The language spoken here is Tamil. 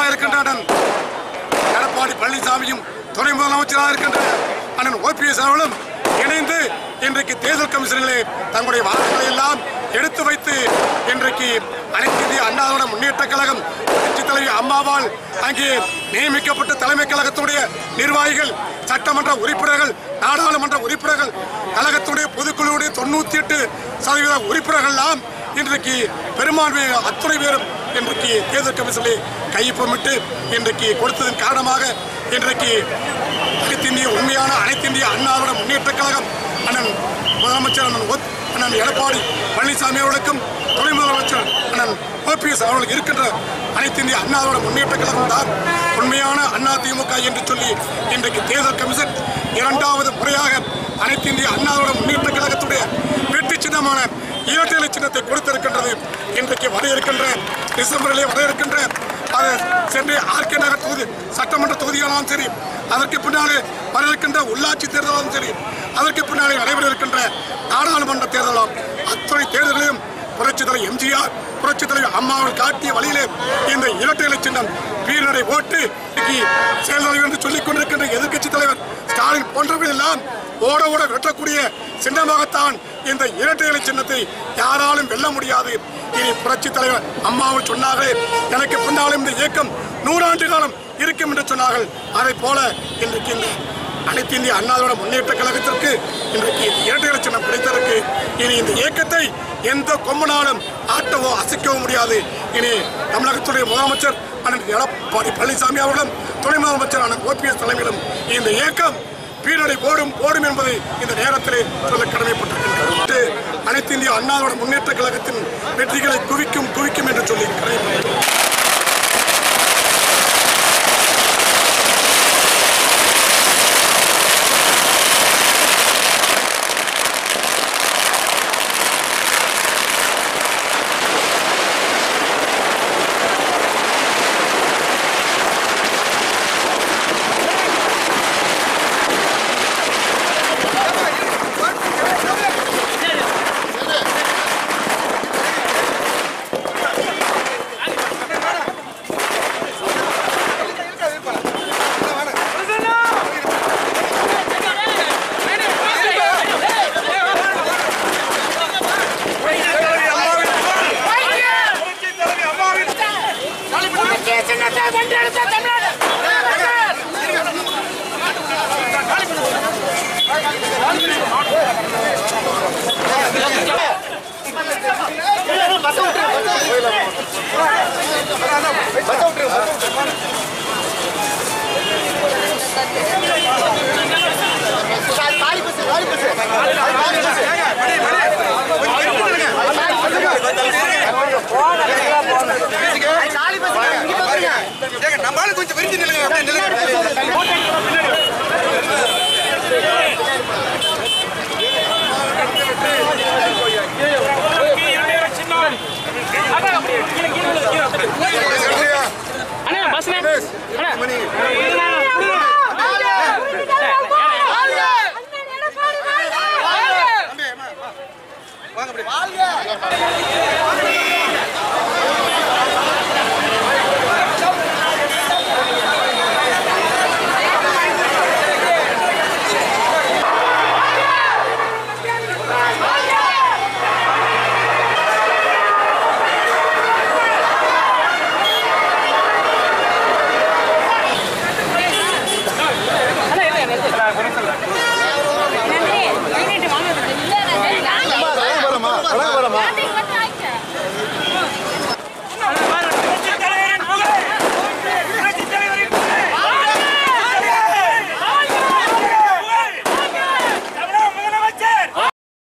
முதலமைச்சராக இருக்கின்ற எடப்பாடி பழனிசாமியும் துணை முதலமைச்சராக இருக்கின்ற அண்ணன் OPS அவர்களும் இணைந்து இன்றைக்கு தேர்தல் கமிஷனிலே தங்களுடைய வாதங்களை எல்லாம் எடுத்து வைத்து இன்றைக்கு அனைத்து இந்திய அண்ணா திராவிட முன்னேற்ற கழகம் புரட்சித் தலைவி அம்மாவால் அங்கே நியமிக்கப்பட்ட தலைமை கழகத்துடைய நிர்வாகிகள், சட்டமன்ற உறுப்பினர்கள், நாடாளுமன்ற உறுப்பினர்கள், கழகத்துடைய பொதுக்குழுவுடைய 98% உறுப்பினர்கள் எல்லாம் இன்றைக்கு பெரும்பான்மை அத்துணை பேரும் இன்றைக்கு தேர்தல் கமிஷனில் கையொப்பமிட்டு இன்றைக்கு கொடுத்ததன் காரணமாக இன்றைக்கு உண்மையான அனைத்து இந்திய அண்ணா திராவிட முன்னேற்ற கழகம் அண்ணன் முதலமைச்சர் அண்ணன் எடப்பாடி பழனிசாமி அவர்களுக்கும் துணை முதலமைச்சர் அண்ணன் OPS அவர்களுக்கு இருக்கின்ற அனைத்து இந்திய அண்ணா திராவிட முன்னேற்ற கழகம் தான் உண்மையான அதிமுக என்று சொல்லி இன்றைக்கு தேர்தல் கமிஷன் இரண்டாவது முறையாக அனைத்து இந்திய அண்ணா திராவிட முன்னேற்ற கழகத்துடைய வெற்றி சின்னமான இரட்டை இலை சின்னத்தை கொடுத்திருக்கின்றது. இன்றைக்கு வர இருக்கின்ற டிசம்பரிலே வர இருக்கின்ற அது சென்னை RK நகர் தொகுதி சட்டமன்ற தொகுதியானாலும் சரி, அதற்கு பின்னாலே வர இருக்கின்ற உள்ளாட்சி தேர்தலும் சரி, அதற்கு பின்னாலே நடைபெற இருக்கின்ற நாடாளுமன்ற தேர்தலாம் அத்தனை தேர்தலையும் புரட்சித் தலைவர் MGR புரட்சித் தலைவர் அம்மாவில் காட்டிய வழியிலே இந்த இரட்டை இலை சின்னம் வீரரை ஓட்டு செயல்தலைவர் என்று சொல்லிக் கொண்டிருக்கின்ற எதிர்க்கட்சி தலைவர் ஸ்டாலின் போன்றவர்கள் எல்லாம் ஓட ஓட வெட்டக்கூடிய சின்னமாகத்தான் இந்த இரட்டை இலை சின்னத்தை யாராலும் வெல்ல முடியாது. இனி புரட்சி தலைவர் அம்மாவும் சொன்னார்கள், எனக்கு பின்னாலும் இந்த இயக்கம் 100 ஆண்டு காலம் இருக்கும் என்று சொன்னார்கள். அதை போல இன்றைக்கு இந்த அனைத்து இந்திய அண்ணா திராவிட முன்னேற்ற கழகத்திற்கு இன்றைக்கு இரட்டை இலை சின்னம் கிடைத்ததற்கு இனி இந்த இயக்கத்தை எந்த கொம்பனாலும் ஆட்டவோ அசைக்கவோ முடியாது. இனி தமிழகத்துடைய முதலமைச்சர் அண்ணன் எடப்பாடி பழனிசாமி அவர்களும் துணை முதலமைச்சர் அண்ணன் OPS தலைமையிலும் இந்த இயக்கம் பீரடை போடும் என்பதை இந்த நேரத்திலே சொல்ல கடமைப்பட்டிருக்கின்றது. அனைத்து இந்திய அண்ணா திராவிட முன்னேற்ற கழகத்தின் வெற்றிகளை குவிக்கும் என்று சொல்லி கடமைப்பட்டிருக்கிறது. நம்மளால கொஞ்சம் விரிஞ்சு